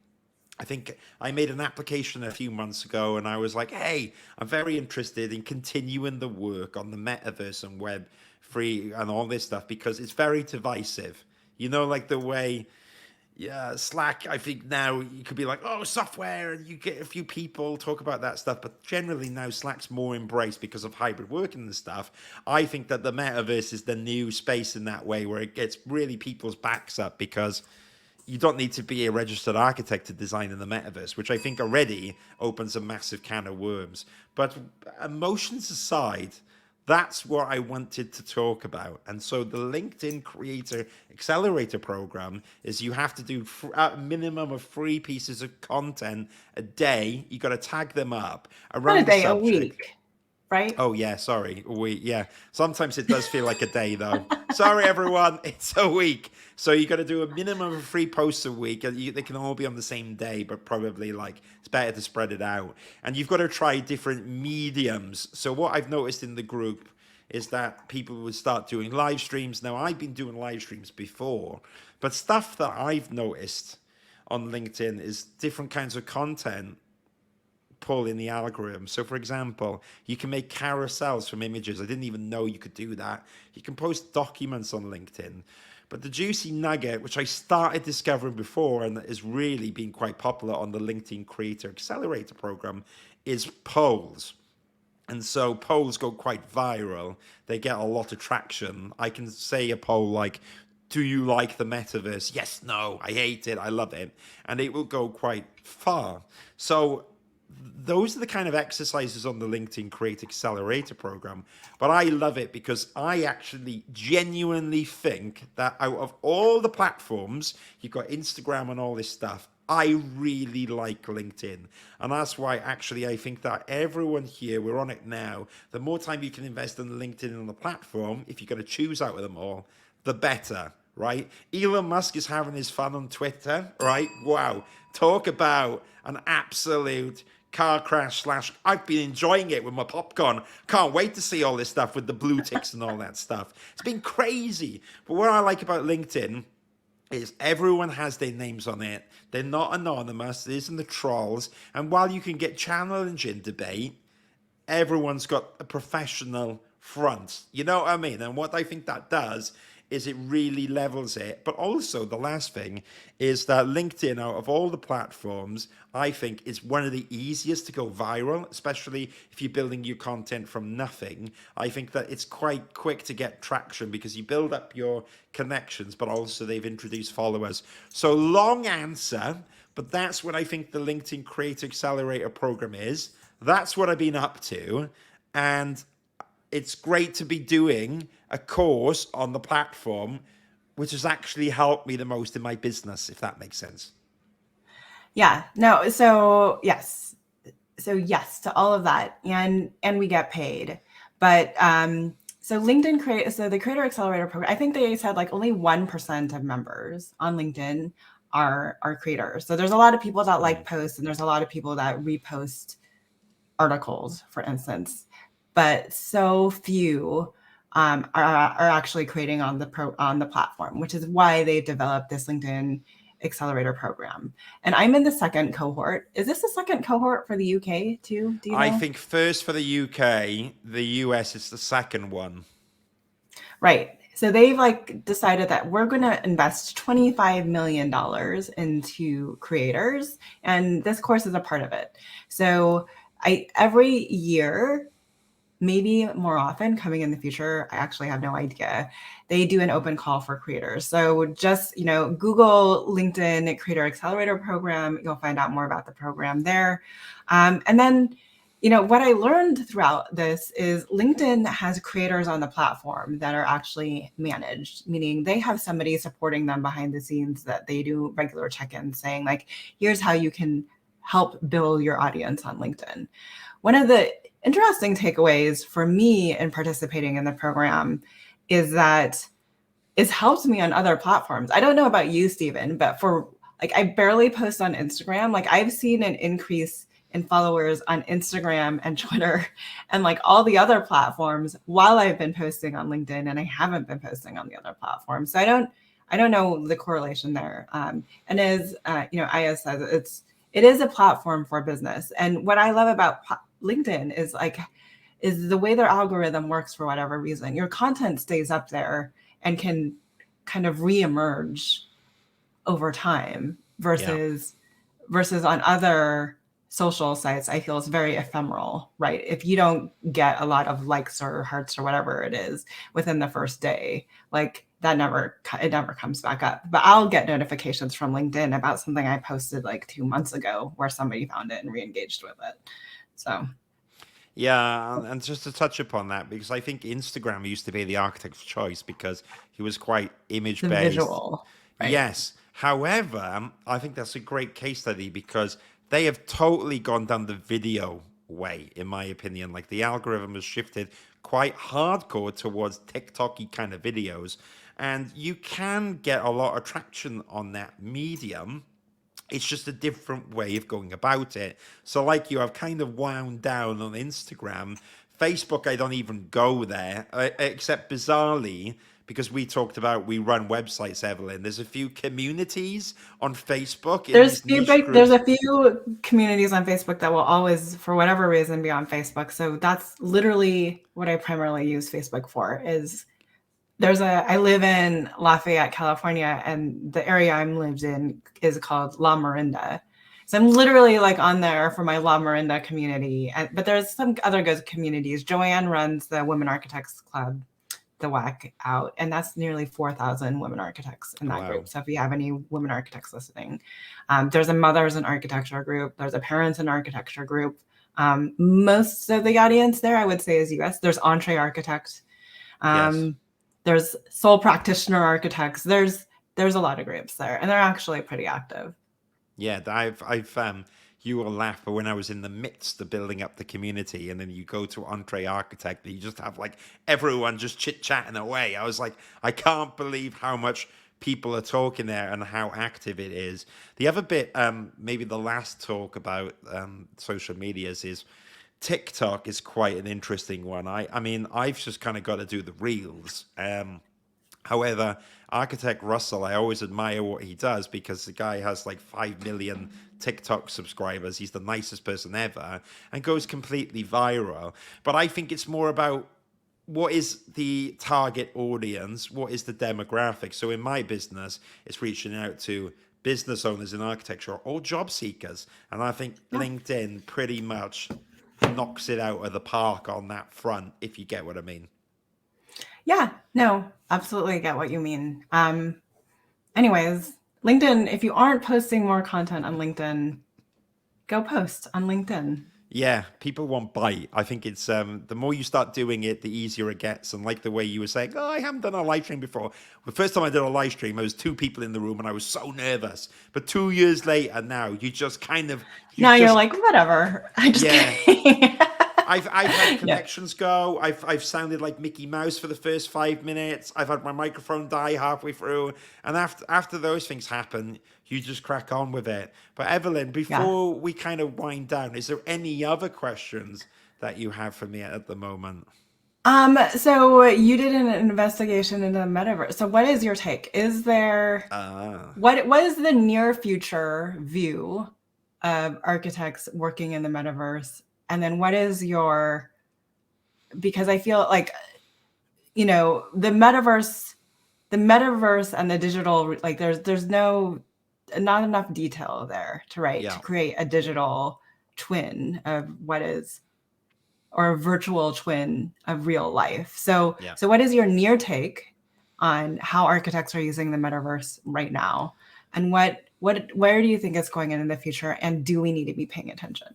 I think I made an application a few months ago and I was like, hey, I'm very interested in continuing the work on the metaverse and web free and all this stuff because it's very divisive. Like the way yeah, Slack, I think now you could be like, oh, software, and you get a few people talk about that stuff. But generally now Slack's more embraced because of hybrid working and stuff. I think that the metaverse is the new space in that way where it gets really people's backs up because you don't need to be a registered architect to design in the metaverse, which I think already opens a massive can of worms. But emotions aside, that's what I wanted to talk about. And so the LinkedIn Creator Accelerator program is you have to do a minimum of 3 pieces of content a day. You got to tag them up Not a around the day, a subject. week, right? Oh yeah, sorry. Yeah. Sometimes it does feel like a day though. Sorry everyone, it's a week. So you got to do a minimum of 3 posts a week, and they can all be on the same day, but probably like it's better to spread it out. And you've got to try different mediums. So what I've noticed in the group is that people would start doing live streams. Now I've been doing live streams before, but stuff that I've noticed on LinkedIn is different kinds of content pull in the algorithm. So, for example, you can make carousels from images. I didn't even know you could do that. You can post documents on LinkedIn. But the juicy nugget, which I started discovering before and that is really been quite popular on the LinkedIn Creator Accelerator program, is polls. And so polls go quite viral. They get a lot of traction. I can say a poll like, do you like the metaverse? Yes, no, I hate it, I love it. And it will go quite far. So those are the kind of exercises on the LinkedIn Create Accelerator program. But I love it because I actually genuinely think that out of all the platforms, you've got Instagram and all this stuff, I really like LinkedIn. And that's why actually I think that everyone here, we're on it now, the more time you can invest in LinkedIn on the platform, if you're going to choose out of them all, the better, right? Elon Musk is having his fun on Twitter, right? Wow. Talk about an absolute car crash slash I've been enjoying it with my popcorn. Can't wait to see all this stuff with the blue ticks and all that stuff. It's been crazy. But what I like about LinkedIn is everyone has their names on it. They're not anonymous. There isn't the trolls. And while you can get challenging debate, everyone's got a professional front. You know what I mean? And what I think that does is it really levels it. But also, the last thing is that LinkedIn, out of all the platforms, I think is one of the easiest to go viral, especially if you're building your content from nothing. I think that it's quite quick to get traction because you build up your connections, but also they've introduced followers. So, long answer, but that's what I think the LinkedIn Creator Accelerator program is. That's what I've been up to. And it's great to be doing a course on the platform, which has actually helped me the most in my business, if that makes sense. Yeah, no, so yes. So yes to all of that. And we get paid. But so the Creator Accelerator program, I think they said like only 1% of members on LinkedIn are creators. So there's a lot of people that like posts and there's a lot of people that repost articles, for instance, but so few are actually creating on the platform, which is why they've developed this LinkedIn Accelerator program. And I'm in the second cohort. Is this the second cohort for the UK too? Do you know? I think first for the UK, the US is the second one. Right. So they've like decided that we're going to invest $25 million into creators, and this course is a part of it. So every year, maybe more often coming in the future, I actually have no idea, they do an open call for creators. So just, Google LinkedIn Creator Accelerator program. You'll find out more about the program there. And then, what I learned throughout this is LinkedIn has creators on the platform that are actually managed, meaning they have somebody supporting them behind the scenes that they do regular check-ins saying like, here's how you can help build your audience on LinkedIn. One of the interesting takeaways for me in participating in the program is that it's helped me on other platforms. I don't know about you, Stephen, but for like, I barely post on Instagram. Like I've seen an increase in followers on Instagram and Twitter and like all the other platforms while I've been posting on LinkedIn, and I haven't been posting on the other platforms. So I don't know the correlation there. And as Aya says, it is a platform for business. And what I love about LinkedIn is the way their algorithm works. For whatever reason, your content stays up there and can kind of reemerge over time versus on other social sites. I feel it's very ephemeral, right? If you don't get a lot of likes or hearts or whatever it is within the first day, like it never comes back up. But I'll get notifications from LinkedIn about something I posted like 2 months ago where somebody found it and re-engaged with it. So yeah, and just to touch upon that, because I think Instagram used to be the architect's choice because he was quite image the based. visual, right? Yes. However, I think that's a great case study because they have totally gone down the video way, in my opinion. Like the algorithm has shifted quite hardcore towards TikTok-y kind of videos. And you can get a lot of traction on that medium. It's just a different way of going about it. So like you, I've kind of wound down on Instagram. Facebook, I don't even go there, except bizarrely, because we talked about we run websites, Evelyn. There's a few communities on Facebook. There's a few communities on Facebook that will always, for whatever reason, be on Facebook. So that's literally what I primarily use Facebook for. I live in Lafayette, California, and the area I'm lived in is called La Miranda. So I'm literally like on there for my La Miranda community. But there's some other good communities. Joanne runs the Women Architects Club, the WAC out, and that's nearly 4,000 women architects in that group. So if you have any women architects listening, there's a mothers in architecture group. There's a parents in architecture group. Most of the audience there, I would say, is US. There's Entree Architect. Yes. There's sole practitioner architects. There's a lot of groups there, and they're actually pretty active. Yeah, I've you will laugh, but when I was in the midst of building up the community, and then you go to Entree Architect, and you just have like everyone just chit chatting away. I was like, I can't believe how much people are talking there and how active it is. The other bit, maybe the last talk about social medias is TikTok is quite an interesting one. I mean, I've just kind of got to do the reels. However, architect Russell, I always admire what he does because the guy has like 5 million TikTok subscribers. He's the nicest person ever and goes completely viral. But I think it's more about what is the target audience? What is the demographic? So in my business, it's reaching out to business owners in architecture or job seekers. And I think LinkedIn pretty much knocks it out of the park on that front, if you get what I mean. Yeah, no, absolutely get what you mean. Anyways, LinkedIn, if you aren't posting more content on LinkedIn, go post on LinkedIn. Yeah, people want bite. I think it's the more you start doing it, the easier it gets. And like the way you were saying, oh, I haven't done a live stream before. The first time I did a live stream, there was 2 people in the room, and I was so nervous. But 2 years later, now you just kind of now you're like, whatever. I just kidding. I've had connections go. I've sounded like Mickey Mouse for the first 5 minutes. I've had my microphone die halfway through, and after those things happen, you just crack on with it. But Evelyn, before we kind of wind down, is there any other questions that you have for me at the moment? So you did an investigation into the metaverse. So what is your take? Is there what is the near future view of architects working in the metaverse? And then what is your, because I feel like, you know, the metaverse and the digital, like there's not enough detail there to create a digital twin of what is, or a virtual twin of real life. So what is your near take on how architects are using the metaverse right now? And where do you think it's going in the future? And do we need to be paying attention?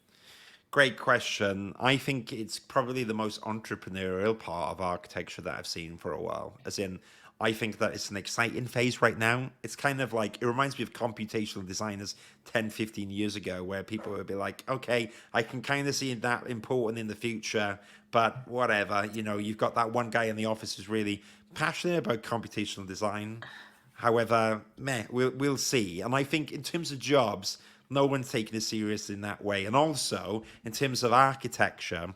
Great question. I think it's probably the most entrepreneurial part of architecture that I've seen for a while. As in, I think that it's an exciting phase right now. It's kind of like, it reminds me of computational designers 10, 15 years ago, where people would be like, okay, I can kind of see that important in the future, but whatever, you know, you've got that one guy in the office who's really passionate about computational design. However, we'll see. And I think in terms of jobs, no one's taking it serious in that way. And also, in terms of architecture,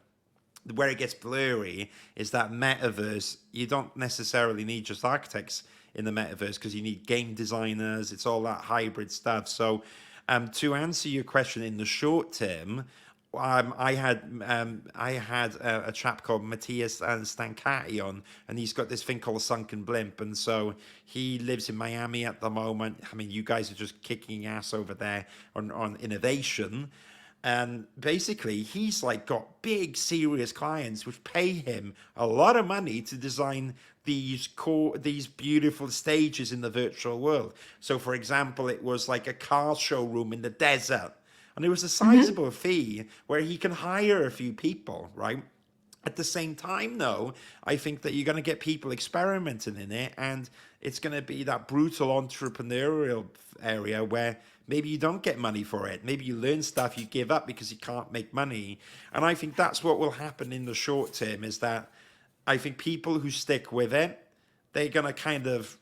where it gets blurry is that metaverse, you don't necessarily need just architects in the metaverse because you need game designers. It's all that hybrid stuff. So to answer your question in the short term, I had a chap called Matthias Stancati on, and he's got this thing called Sunken Blimp, and so he lives in Miami at the moment. I mean, you guys are just kicking ass over there on innovation, and basically he's like got big serious clients which pay him a lot of money to design these beautiful stages in the virtual world. So, for example, it was like a car showroom in the desert. And it was a sizable fee where he can hire a few people, right? At the same time, though, I think that you're going to get people experimenting in it, and it's going to be that brutal entrepreneurial area where maybe you don't get money for it. Maybe you learn stuff you give up because you can't make money. And I think that's what will happen in the short term, is that I think people who stick with it, they're going to kind of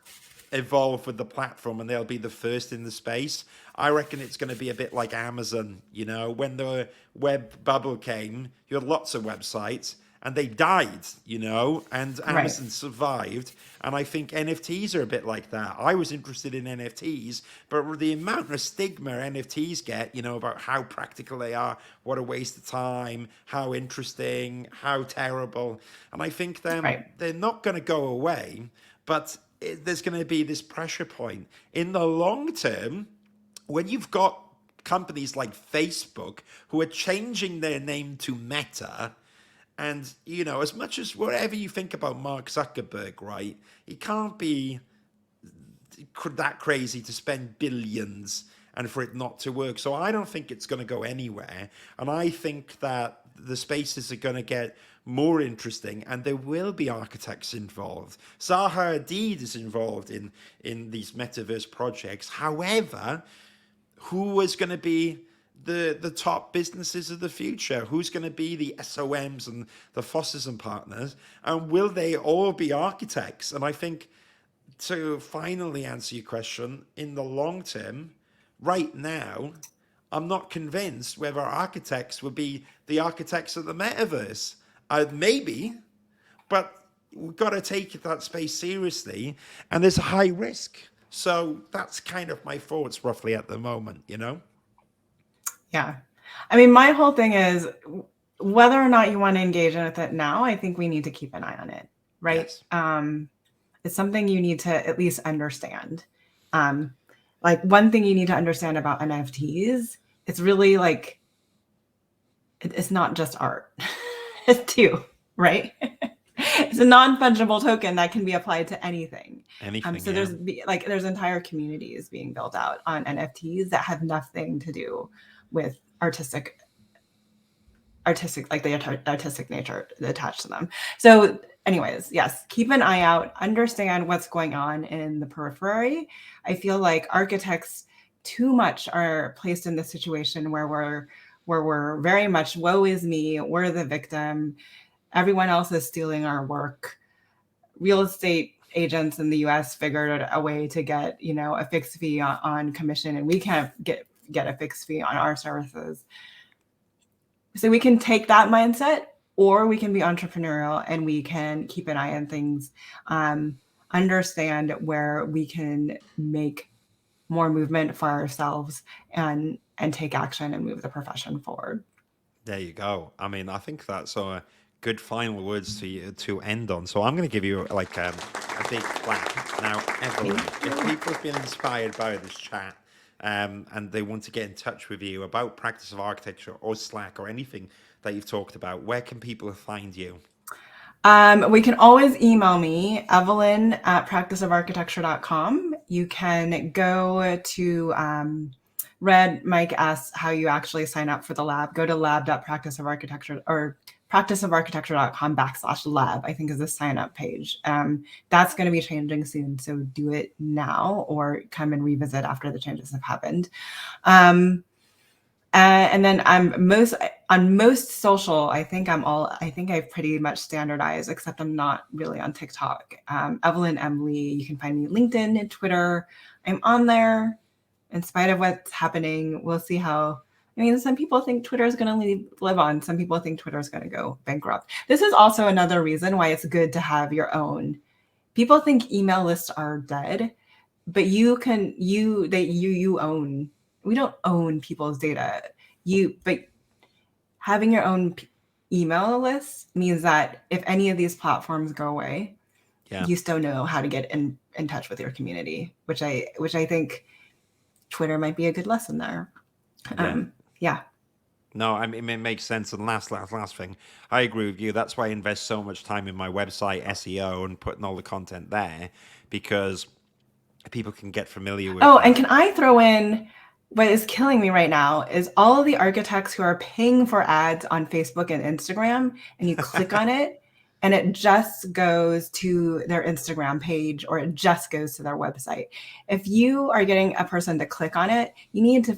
evolve with the platform, and they'll be the first in the space. I reckon it's going to be a bit like Amazon. You know, when the web bubble came, you had lots of websites and they died, you know, and Amazon survived. And I think NFTs are a bit like that. I was interested in NFTs, but the amount of stigma NFTs get, you know, about how practical they are, what a waste of time, how interesting, how terrible. And I think they're not going to go away, but there's going to be this pressure point. In the long term, when you've got companies like Facebook who are changing their name to Meta, and, you know, as much as whatever you think about Mark Zuckerberg, right, he can't be that crazy to spend billions and for it not to work. So I don't think it's going to go anywhere. And I think that the spaces are going to get more interesting, and there will be architects involved. Zaha Hadid is involved in these metaverse projects. However, who is going to be the top businesses of the future? Who's going to be the SOMs and the Fosses and partners? And will they all be architects? And I think to finally answer your question, in the long term, right now, I'm not convinced whether architects would be the architects of the metaverse. Maybe, but we've got to take that space seriously, and there's a high risk. So that's kind of my thoughts roughly at the moment, you know? Yeah. I mean, my whole thing is whether or not you want to engage with it now, I think we need to keep an eye on it, right? Yes. It's something you need to at least understand. Like one thing you need to understand about NFTs, it's really like, it's not just art. It's too, right? It's a non-fungible token that can be applied to anything. Anything, So yeah. there's entire communities being built out on NFTs that have nothing to do with artistic like the artistic nature attached to them. So anyways, yes, keep an eye out, understand what's going on in the periphery. I feel like architects too much are placed in this situation where we're very much woe is me, we're the victim, everyone else is stealing our work. Real estate agents in the US figured a way to get, a fixed fee on commission, and we can't get a fixed fee on our services. So we can take that mindset, or we can be entrepreneurial and we can keep an eye on things, understand where we can make more movement for ourselves and take action and move the profession forward. There you go. I mean, I think that's good final words to end on. So I'm going to give you like a big clap. Now, Evelyn, if people have been inspired by this chat and they want to get in touch with you about practice of architecture or Slack or anything that you've talked about, where can people find you? We can always email me, evelyn@practiceofarchitecture.com. You can go to Mike asks how you actually sign up for the lab. Go to lab.practiceofarchitecture or practiceofarchitecture.com/lab, I think is the sign up page. That's going to be changing soon. So do it now or come and revisit after the changes have happened. And then I'm on most social. I think I've pretty much standardized, except I'm not really on TikTok. Evelyn Lee. You can find me LinkedIn and Twitter. I'm on there. In spite of what's happening, we'll see how. I mean, some people think Twitter is going to live on. Some people think Twitter is going to go bankrupt. This is also another reason why it's good to have your own. People think email lists are dead, but you own. We don't own people's data. But having your own email list means that if any of these platforms go away, you still know how to get in touch with your community, which I think Twitter might be a good lesson there. Yeah. No, I mean, it makes sense. And last thing, I agree with you. That's why I invest so much time in my website SEO and putting all the content there, because people can get familiar with. Oh, and can I throw in what is killing me right now is all of the architects who are paying for ads on Facebook and Instagram, and you click on it and it just goes to their Instagram page or it just goes to their website. If you are getting a person to click on it, you need to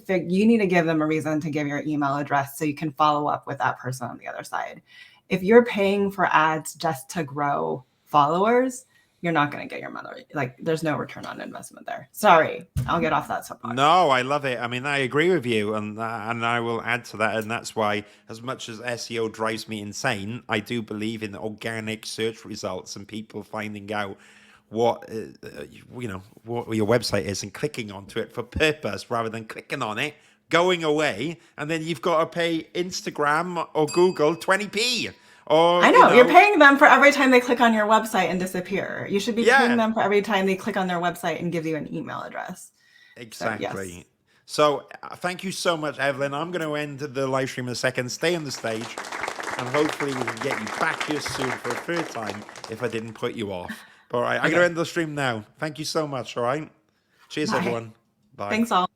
give them a reason to give your email address so you can follow up with that person on the other side. If you're paying for ads just to grow followers, you're not going to get your money. Like, there's no return on investment there. Sorry, I'll get off that soapbox. No, I love it. I mean, I agree with you, and I will add to that. And that's why, as much as SEO drives me insane, I do believe in organic search results and people finding out what what your website is and clicking onto it for purpose rather than clicking on it, going away, and then you've got to pay Instagram or Google 20p. Or, I know, you're paying them for every time they click on your website and disappear. You should be paying them for every time they click on their website and give you an email address. Exactly. Yes. So thank you so much, Evelyn. I'm going to end the live stream in a second. Stay on the stage, and hopefully we can get you back here soon for a third time if I didn't put you off. All right, I'm going to end the stream now. Thank you so much, all right? Cheers, everyone. Bye. Thanks, all.